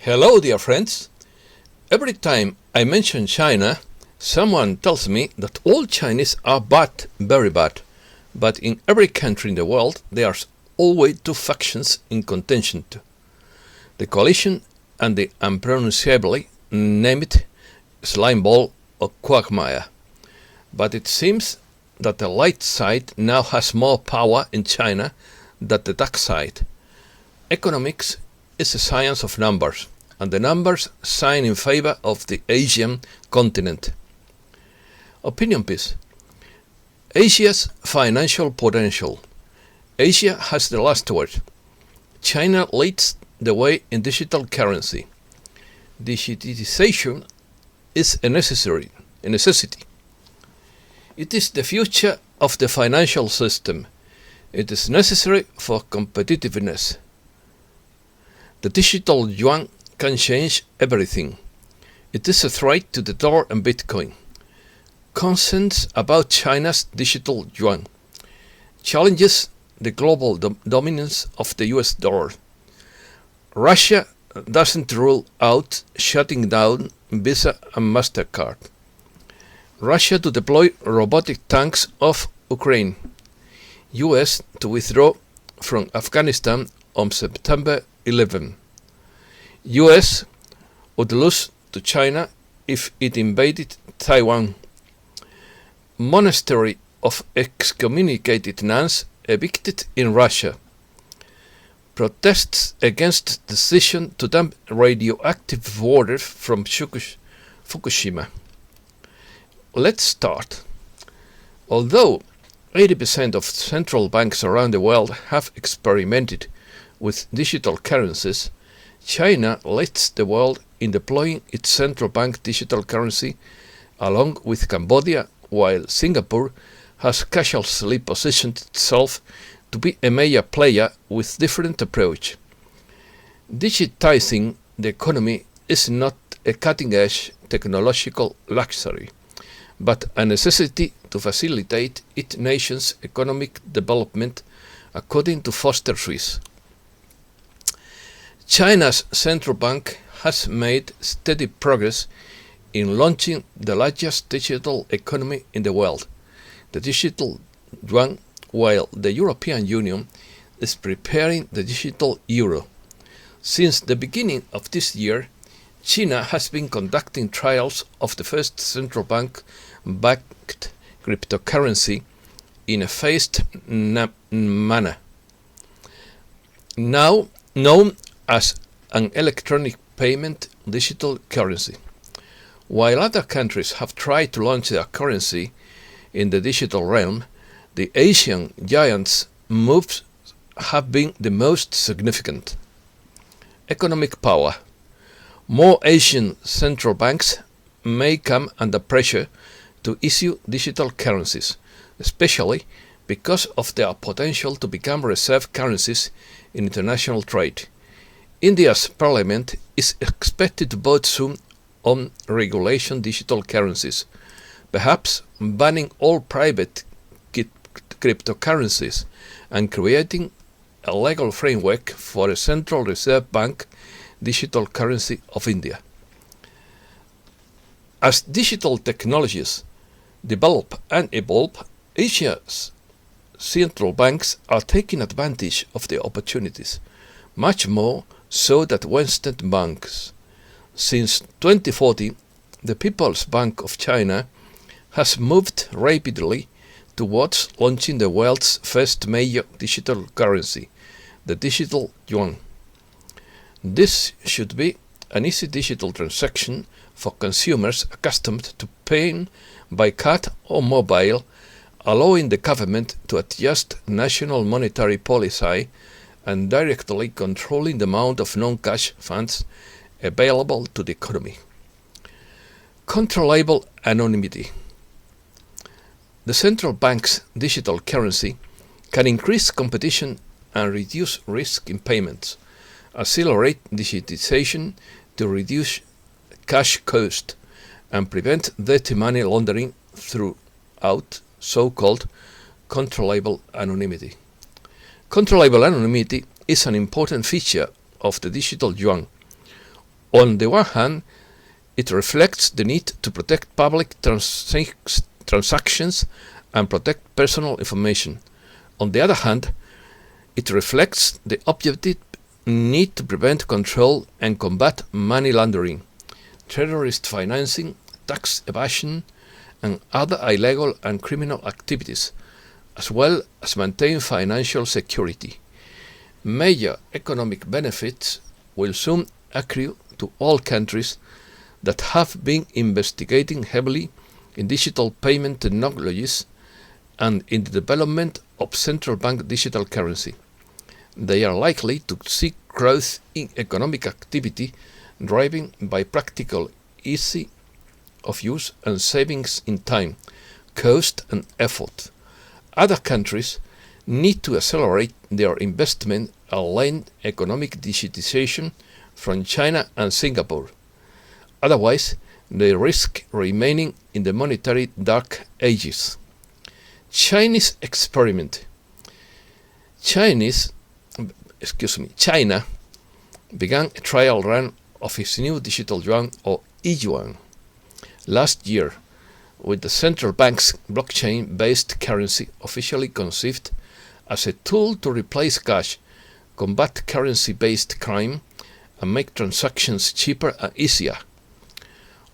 Hello, dear friends. Every time I mention China, someone tells me that all Chinese are bad, very bad. But in every country in the world, there are always two factions in contention: the coalition and the unpronounceably named slimeball or quagmire. But it seems that the light side now has more power in China than the dark side. Economics is a science of numbers, and the numbers sign in favor of the Asian continent. Opinion piece. Asia's financial potential. Asia has the last word. China leads the way in digital currency. Digitization is a necessity. It is the future of the financial system. It is necessary for competitiveness. The digital yuan can change everything. It is a threat to the dollar and Bitcoin. Concerns about China's digital yuan challenges the global dominance of the US dollar. Russia doesn't rule out shutting down Visa and MasterCard. Russia to deploy robotic tanks off Ukraine. US to withdraw from Afghanistan on September 11. US would lose to China if it invaded Taiwan. Monastery of excommunicated nuns evicted in Russia. Protests against decision to dump radioactive water from Fukushima. Let's start. Although 80% of central banks around the world have experimented with digital currencies, China leads the world in deploying its central bank digital currency along with Cambodia, while Singapore has casually positioned itself to be a major player with different approach. Digitizing the economy is not a cutting-edge technological luxury, but a necessity to facilitate its nation's economic development, according to Foster Swiss. China's central bank has made steady progress in launching the largest digital economy in the world, the digital yuan, while the European Union is preparing the digital euro. Since the beginning of this year, China has been conducting trials of the first central bank-backed cryptocurrency in a phased manner. Now known as an electronic payment digital currency. While other countries have tried to launch their currency in the digital realm, the Asian giants' moves have been the most significant. Economic power. More Asian central banks may come under pressure to issue digital currencies, especially because of their potential to become reserve currencies in international trade. India's parliament is expected to vote soon on regulation digital currencies, perhaps banning all private cryptocurrencies and creating a legal framework for a central reserve bank digital currency of India. As digital technologies develop and evolve, Asia's central banks are taking advantage of the opportunities, much more so than Western banks. Since 2014, the People's Bank of China has moved rapidly towards launching the world's first major digital currency, the digital yuan. This should be an easy digital transaction for consumers accustomed to paying by card or mobile, allowing the government to adjust national monetary policy and directly controlling the amount of non-cash funds available to the economy. Controllable anonymity. The central bank's digital currency can increase competition and reduce risk in payments, accelerate digitization to reduce cash cost, and prevent dirty money laundering throughout so-called controllable anonymity. Controllable anonymity is an important feature of the digital yuan. On the one hand, it reflects the need to protect public transactions and protect personal information. On the other hand, it reflects the objective need to prevent, control, and combat money laundering, terrorist financing, tax evasion, and other illegal and criminal activities, as well as maintain financial security. Major economic benefits will soon accrue to all countries that have been investigating heavily in digital payment technologies and in the development of central bank digital currency. They are likely to see growth in economic activity driven by practical ease of use and savings in time, cost, and effort. Other countries need to accelerate their investment aligned economic digitization from China and Singapore. Otherwise, they risk remaining in the monetary dark ages. Chinese experiment. China began a trial run of its new digital yuan or yuan last year, with the central bank's blockchain-based currency officially conceived as a tool to replace cash, combat currency-based crime, and make transactions cheaper and easier.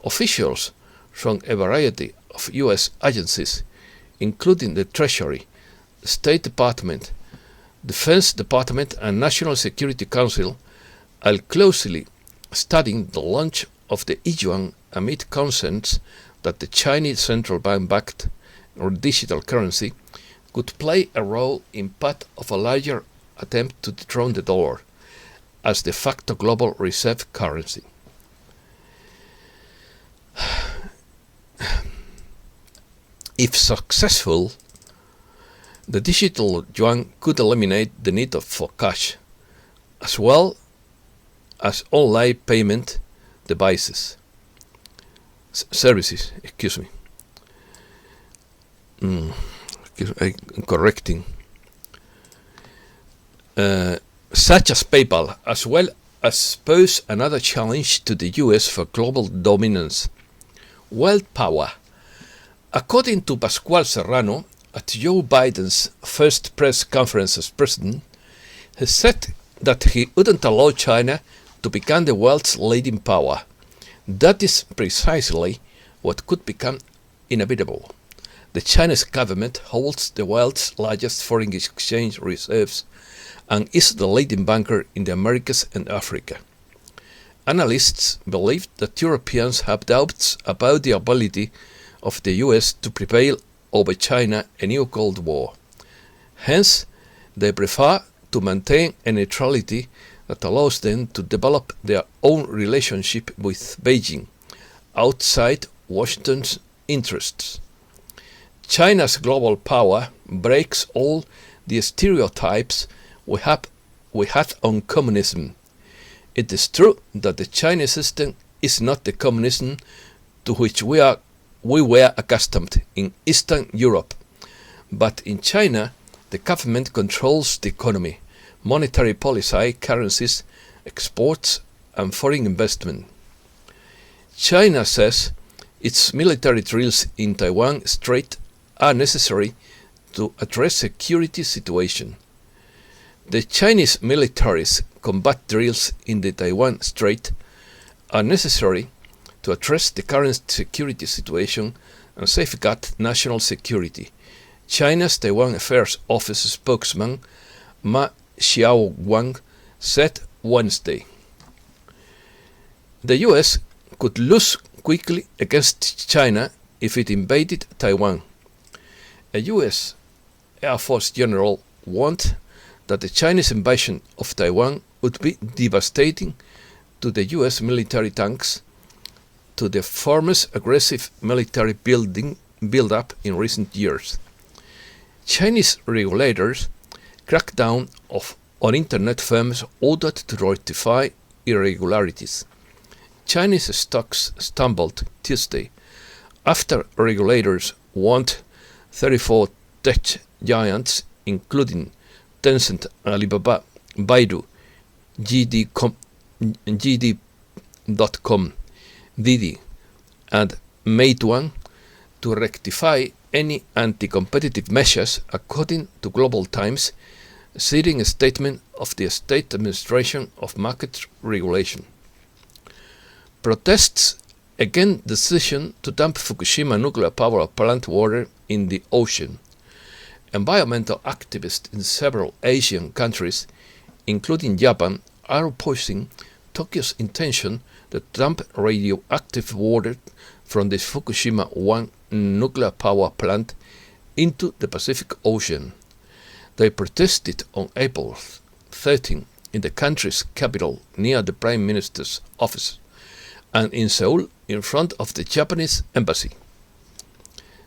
Officials from a variety of U.S. agencies, including the Treasury, State Department, Defense Department, and National Security Council, are closely studying the launch of the yuan amid concerns that the Chinese central bank-backed or digital currency could play a role in part of a larger attempt to dethrone the dollar as de facto global reserve currency. If successful, the digital yuan could eliminate the need for cash, as well as online payment devices, services. I'm correcting. Such as PayPal, as well as pose another challenge to the US for global dominance. World power. According to Pascual Serrano, at Joe Biden's first press conference as president, he said that he wouldn't allow China to become the world's leading power. That is precisely what could become inevitable. The Chinese government holds the world's largest foreign exchange reserves and is the leading banker in the Americas and Africa. Analysts believe that Europeans have doubts about the ability of the US to prevail over China a new Cold War. Hence, they prefer to maintain a neutrality that allows them to develop their own relationship with Beijing, outside Washington's interests. China's global power breaks all the stereotypes we had on communism. It is true that the Chinese system is not the communism to which we were accustomed in Eastern Europe, but in China, the government controls the economy, monetary policy, currencies, exports, and foreign investment. China says its military drills in Taiwan Strait are necessary to address security situation. The Chinese military's combat drills in the Taiwan Strait are necessary to address the current security situation and safeguard national security, China's Taiwan Affairs Office spokesman Ma Xiaowang said Wednesday. The US could lose quickly against China if it invaded Taiwan. A US Air Force general warned that the Chinese invasion of Taiwan would be devastating to the US military tanks, to the former's aggressive military build-up in recent years. Chinese regulators cracked down on internet firms ordered to rectify irregularities. Chinese stocks stumbled Tuesday after regulators warned 34 tech giants, including Tencent, Alibaba, Baidu, Booking.com, Didi, and Meituan to rectify any anti-competitive measures, according to Global Times, citing a statement of the State Administration of Market Regulation. Protests against the decision to dump Fukushima nuclear power plant water in the ocean. Environmental activists in several Asian countries, including Japan, are opposing Tokyo's intention to dump radioactive water from the Fukushima 1 nuclear power plant into the Pacific Ocean. They protested on April 13 in the country's capital near the Prime Minister's office and in Seoul in front of the Japanese embassy.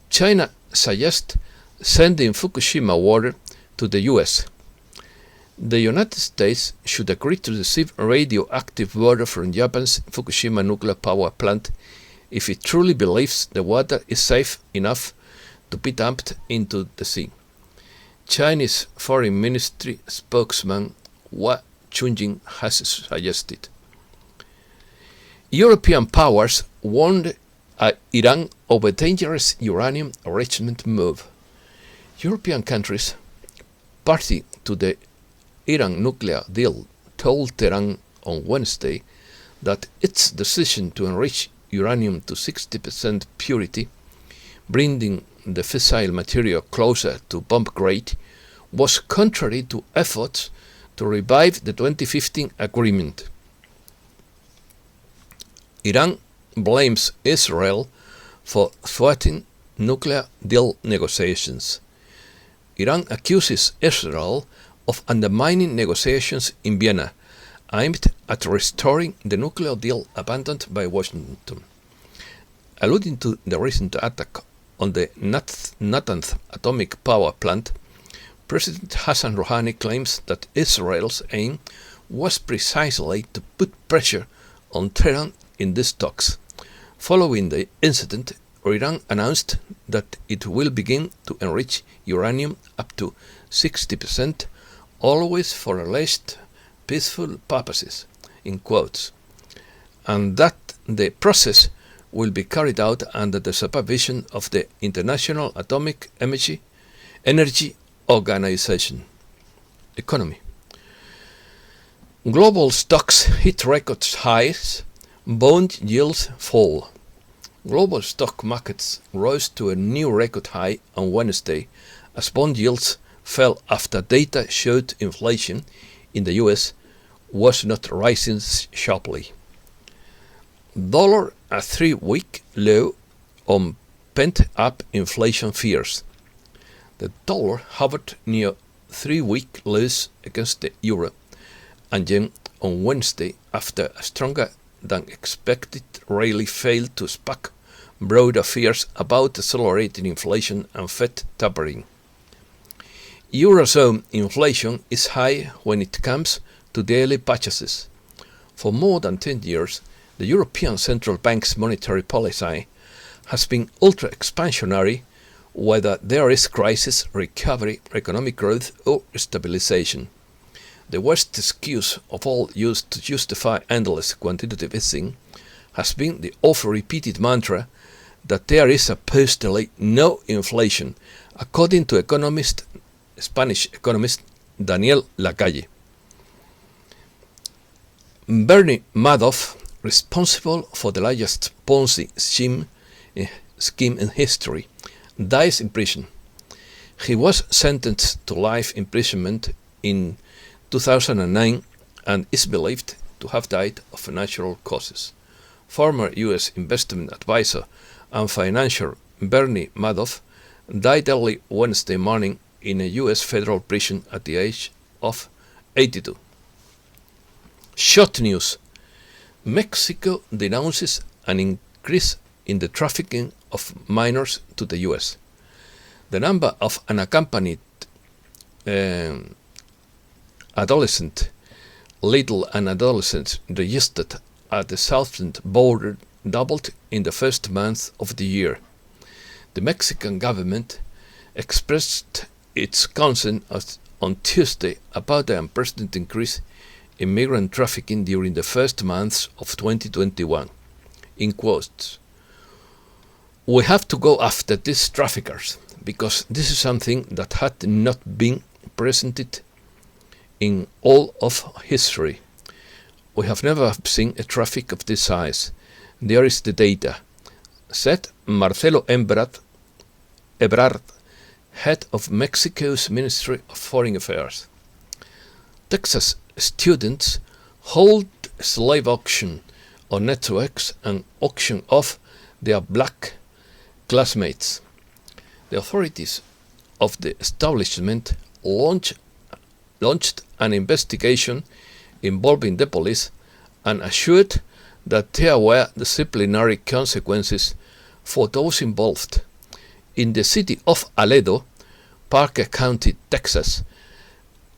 China suggests sending Fukushima water to the US. The United States should agree to receive radioactive water from Japan's Fukushima nuclear power plant if it truly believes the water is safe enough to be dumped into the sea. Chinese Foreign Ministry spokesman Hua Chunying has suggested. European powers warned Iran of a dangerous uranium enrichment move. European countries, party to the Iran nuclear deal, told Tehran on Wednesday that its decision to enrich uranium to 60% purity, bringing the fissile material closer to bomb grade, was contrary to efforts to revive the 2015 agreement. Iran blames Israel for thwarting nuclear deal negotiations. Iran accuses Israel of undermining negotiations in Vienna, aimed at restoring the nuclear deal abandoned by Washington. Alluding to the recent attack on the Natanz atomic power plant, President Hassan Rouhani claims that Israel's aim was precisely to put pressure on Tehran in these talks. Following the incident, Iran announced that it will begin to enrich uranium up to 60%, always for alleged peaceful purposes, in quotes, and that the process will be carried out under the supervision of the International Atomic Energy Organization. Economy. Global stocks hit record highs, bond yields fall. Global stock markets rose to a new record high on Wednesday as bond yields fell after data showed inflation in the US was not rising sharply. Dollar at 3-week low on pent-up inflation fears. The dollar hovered near 3-week lows against the euro and yen on Wednesday after a stronger than expected rally failed to spark broader fears about accelerating inflation and Fed tapering. Eurozone inflation is high when it comes to daily purchases. For more than 10 years, the European Central Bank's monetary policy has been ultra-expansionary, whether there is crisis, recovery, economic growth, or stabilization. The West's excuse of all used to justify endless quantitative easing has been the oft-repeated mantra that there is supposedly no inflation, according to Spanish economist Daniel Lacalle. Bernie Madoff, responsible for the largest Ponzi scheme in history, dies in prison. He was sentenced to life imprisonment in 2009 and is believed to have died of natural causes. Former U.S. investment advisor and financier Bernie Madoff died early Wednesday morning in a U.S. federal prison at the age of 82. Short news. Mexico denounces an increase in the trafficking of minors to the U.S. The number of unaccompanied adolescents registered at the southern border doubled in the first month of the year. The Mexican government expressed its concern on Tuesday about the unprecedented increase immigrant trafficking during the first months of 2021. In quotes, "We have to go after these traffickers because this is something that had not been presented in all of history. We have never seen a traffic of this size. There is the data," said Marcelo Ebrard, head of Mexico's Ministry of Foreign Affairs. Texas students hold slave auction on networks and auction off their black classmates. The authorities of the establishment launched an investigation involving the police and assured that there were disciplinary consequences for those involved. In the city of Aledo, Parker County, Texas,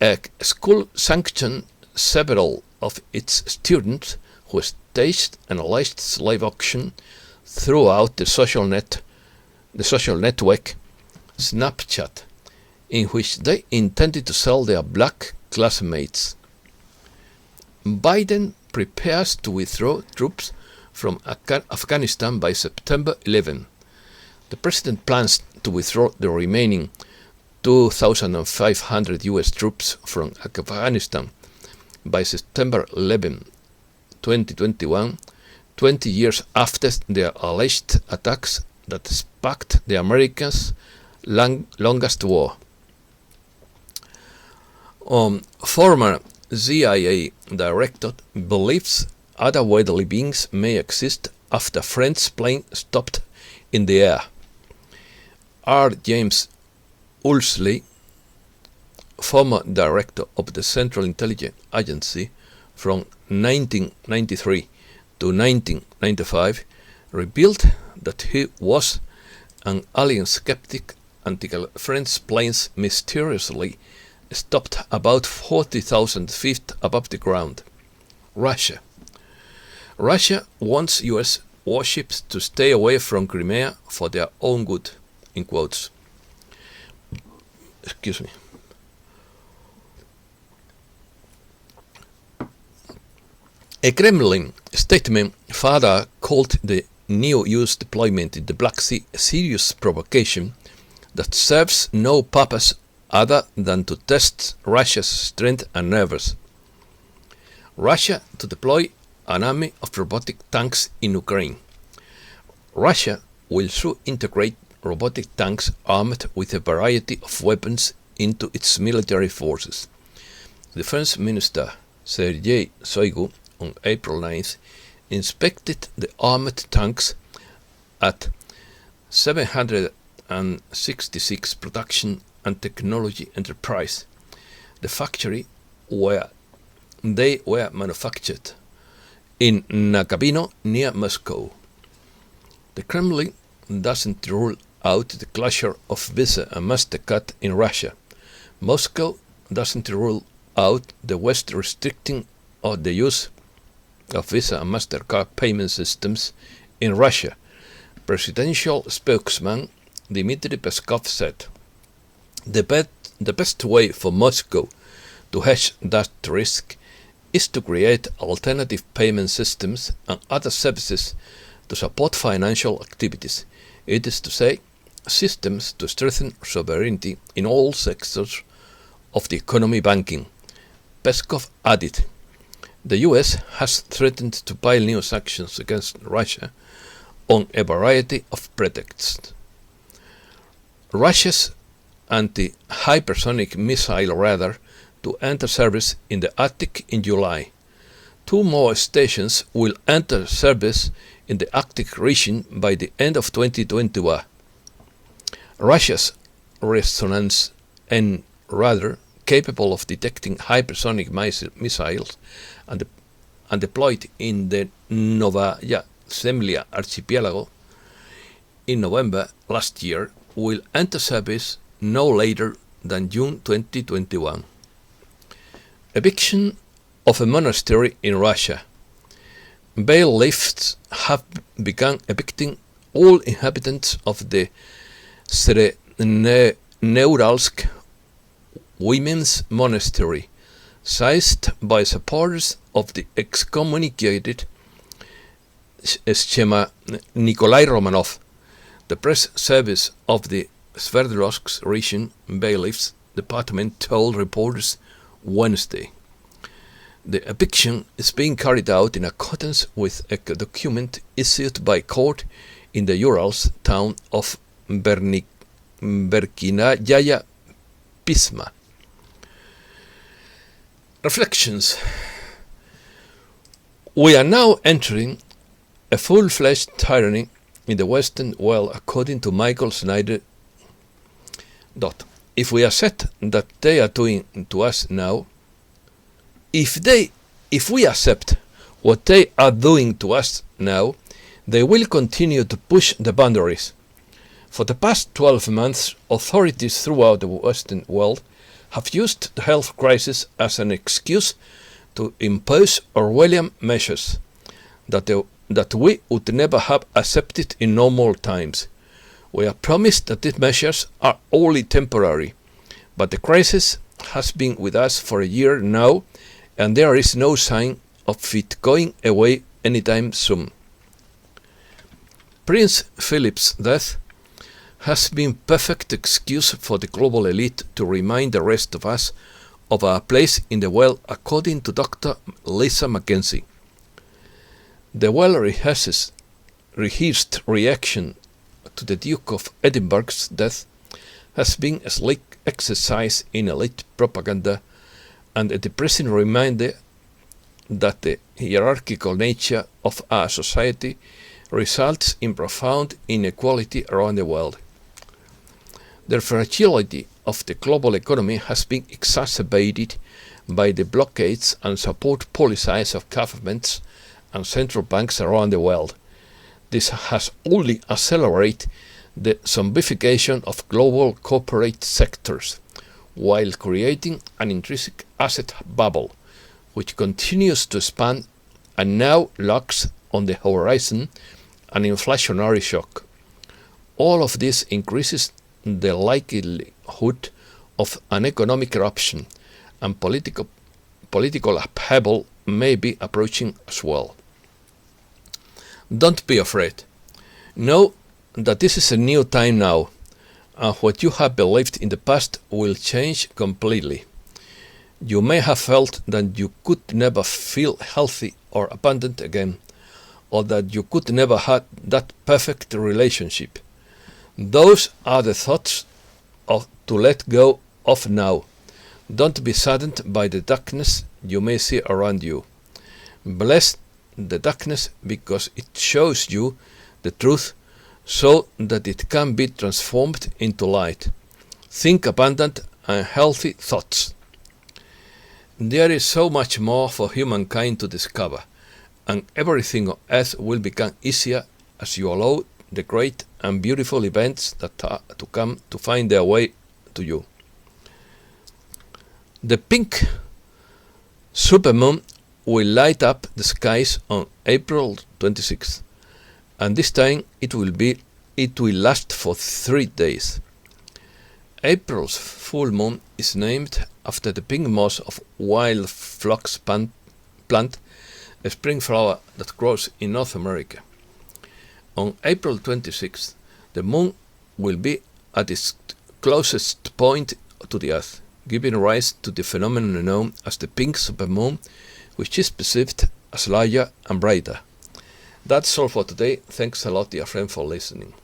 a school sanctioned several of its students who staged an alleged slave auction throughout the social network Snapchat, in which they intended to sell their black classmates. Biden prepares to withdraw troops from Afghanistan by September 11. The president plans to withdraw the remaining 2,500 U.S. troops from Afghanistan by September 11, 2021, 20 years after the alleged attacks that sparked the Americans' longest war. Former CIA director believes other worldly beings may exist after French plane stopped in the air. R. James Woolsey, former director of the Central Intelligence Agency from 1993 to 1995, revealed that he was an alien skeptic until French planes mysteriously stopped about 40,000 feet above the ground. Russia wants U.S. warships to stay away from Crimea for their own good, in quotes. Excuse me. A Kremlin statement further called the new U.S. deployment in the Black Sea a serious provocation that serves no purpose other than to test Russia's strength and nerves. Russia to deploy an army of robotic tanks in Ukraine. Russia will soon integrate robotic tanks armed with a variety of weapons into its military forces. Defense Minister Sergei Shoigu on April 9th inspected the armored tanks at 766 Production and Technology Enterprise, the factory where they were manufactured, in Nakabino near Moscow. The Kremlin doesn't rule out the closure of Visa and MasterCard in Russia. Moscow doesn't rule out the West restricting of the use of Visa and MasterCard payment systems in Russia. Presidential spokesman Dmitry Peskov said, The best way for Moscow to hedge that risk is to create alternative payment systems and other services to support financial activities. It is to say, systems to strengthen sovereignty in all sectors of the economy. Banking. Peskov added, the US has threatened to pile new sanctions against Russia on a variety of pretexts. Russia's anti-hypersonic missile radar to enter service in the Arctic in July. 2 more stations will enter service in the Arctic region by the end of 2021. Russia's resonance and radar, capable of detecting hypersonic missiles and deployed in the Novaya Zemlya archipelago in November last year, will enter service no later than June 2021. Eviction of a monastery in Russia. Bailiffs have begun evicting all inhabitants of the Neuralsk Women's Monastery, seized by supporters of the excommunicated Schema Nikolai Romanov. The press service of the Sverdlovsk region bailiff's department told reporters Wednesday. The eviction is being carried out in accordance with a document issued by court in the Urals town of Verkhnaya Pisma. Reflections. We are now entering a full-fledged tyranny in the Western world, according to Michael Snyder. If we accept that they are doing to us now, if we accept what they are doing to us now, they will continue to push the boundaries. For the past 12 months, authorities throughout the Western world have used the health crisis as an excuse to impose Orwellian measures that we would never have accepted in normal times. We are promised that these measures are only temporary, but the crisis has been with us for a year now, and there is no sign of it going away anytime soon. Prince Philip's death has been perfect excuse for the global elite to remind the rest of us of our place in the world, according to Dr. Lisa Mackenzie. The well-rehearsed reaction to the Duke of Edinburgh's death has been a slick exercise in elite propaganda and a depressing reminder that the hierarchical nature of our society results in profound inequality around the world. The fragility of the global economy has been exacerbated by the blockades and support policies of governments and central banks around the world. This has only accelerated the zombification of global corporate sectors, while creating an intrinsic asset bubble, which continues to expand and now looks on the horizon an inflationary shock. All of this increases the likelihood of an economic eruption, and political upheaval may be approaching as well. Don't be afraid. Know that this is a new time now, and what you have believed in the past will change completely. You may have felt that you could never feel healthy or abundant again, or that you could never have that perfect relationship. Those are the thoughts to let go of now. Don't be saddened by the darkness you may see around you. Bless the darkness because it shows you the truth so that it can be transformed into light. Think abundant and healthy thoughts. There is so much more for humankind to discover, and everything on earth will become easier as you allow the great and beautiful events that are to come to find their way to you. The pink supermoon will light up the skies on April 26th, and this time it will last for 3 days. April's full moon is named after the pink moss of wild phlox plant, a spring flower that grows in North America. On April 26th, the moon will be at its closest point to the Earth, giving rise to the phenomenon known as the pink supermoon, which is perceived as larger and brighter. That's all for today. Thanks a lot, dear friend, for listening.